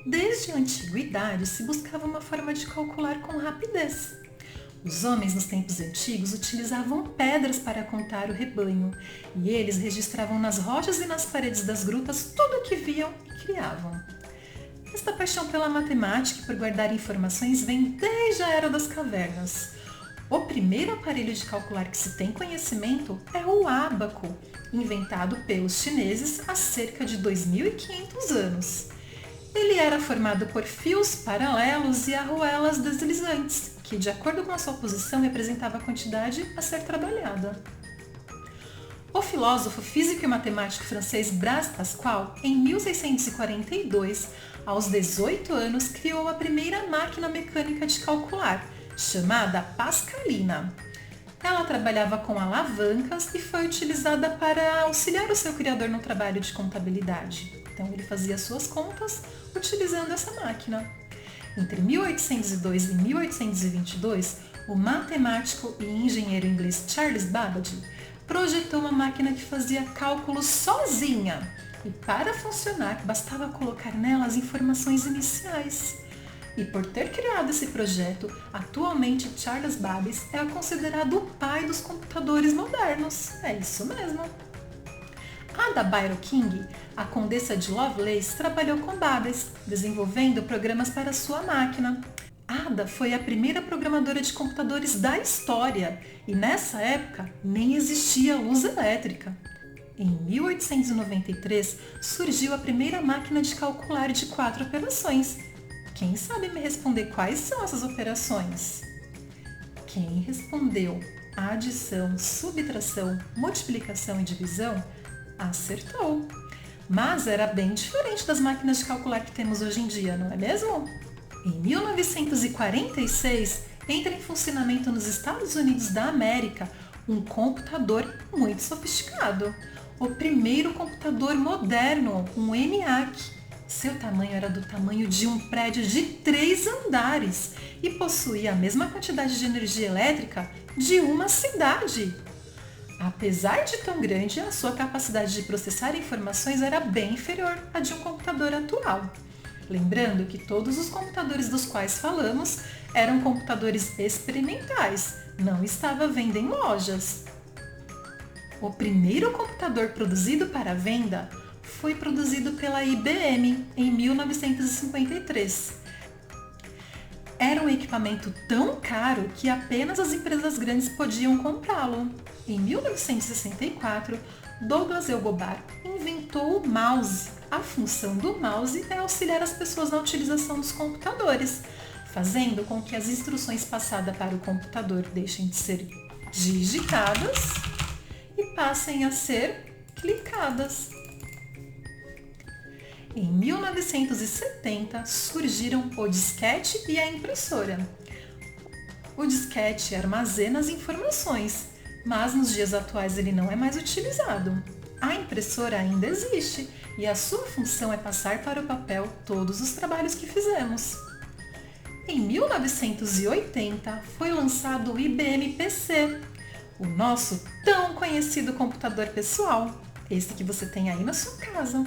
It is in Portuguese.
Desde a antiguidade se buscava uma forma de calcular com rapidez. Os homens nos tempos antigos utilizavam pedras para contar o rebanho, e eles registravam nas rochas e nas paredes das grutas tudo o que viam e criavam. Esta paixão pela matemática e por guardar informações vem desde a Era das Cavernas. O primeiro aparelho de calcular que se tem conhecimento é o ábaco, inventado pelos chineses há cerca de 2.500 anos. Ele era formado por fios paralelos e arruelas deslizantes, que, de acordo com a sua posição, representava a quantidade a ser trabalhada. O filósofo, físico e matemático francês Blaise Pascal, em 1642, aos 18 anos, criou a primeira máquina mecânica de calcular, chamada Pascalina. Ela trabalhava com alavancas e foi utilizada para auxiliar o seu criador no trabalho de contabilidade. Então ele fazia suas contas utilizando essa máquina. Entre 1802 e 1822, o matemático e engenheiro inglês Charles Babbage projetou uma máquina que fazia cálculos sozinha e, para funcionar, bastava colocar nela as informações iniciais. E por ter criado esse projeto, atualmente Charles Babbage é considerado o pai dos computadores modernos. É isso mesmo. Ada Byron King, a condessa de Lovelace, trabalhou com Babbage, desenvolvendo programas para sua máquina. Ada foi a primeira programadora de computadores da história e nessa época nem existia luz elétrica. Em 1893 surgiu a primeira máquina de calcular de 4 operações. Quem sabe me responder quais são essas operações? Quem respondeu adição, subtração, multiplicação e divisão acertou. Mas era bem diferente das máquinas de calcular que temos hoje em dia, não é mesmo? Em 1946, entra em funcionamento nos Estados Unidos da América um computador muito sofisticado. O primeiro computador moderno, um ENIAC. Seu tamanho era do tamanho de um prédio de 3 andares e possuía a mesma quantidade de energia elétrica de uma cidade. Apesar de tão grande, a sua capacidade de processar informações era bem inferior à de um computador atual. Lembrando que todos os computadores dos quais falamos eram computadores experimentais, não estava à venda em lojas. O primeiro computador produzido para venda foi produzido pela IBM em 1953. Era um equipamento tão caro que apenas as empresas grandes podiam comprá-lo. Em 1964, Douglas Engelbart inventou o mouse. A função do mouse é auxiliar as pessoas na utilização dos computadores, fazendo com que as instruções passadas para o computador deixem de ser digitadas e passem a ser clicadas. Em 1970 surgiram o disquete e a impressora. O disquete armazena as informações, mas nos dias atuais ele não é mais utilizado. A impressora ainda existe e a sua função é passar para o papel todos os trabalhos que fizemos. Em 1980 foi lançado o IBM PC, o nosso tão conhecido computador pessoal, esse que você tem aí na sua casa.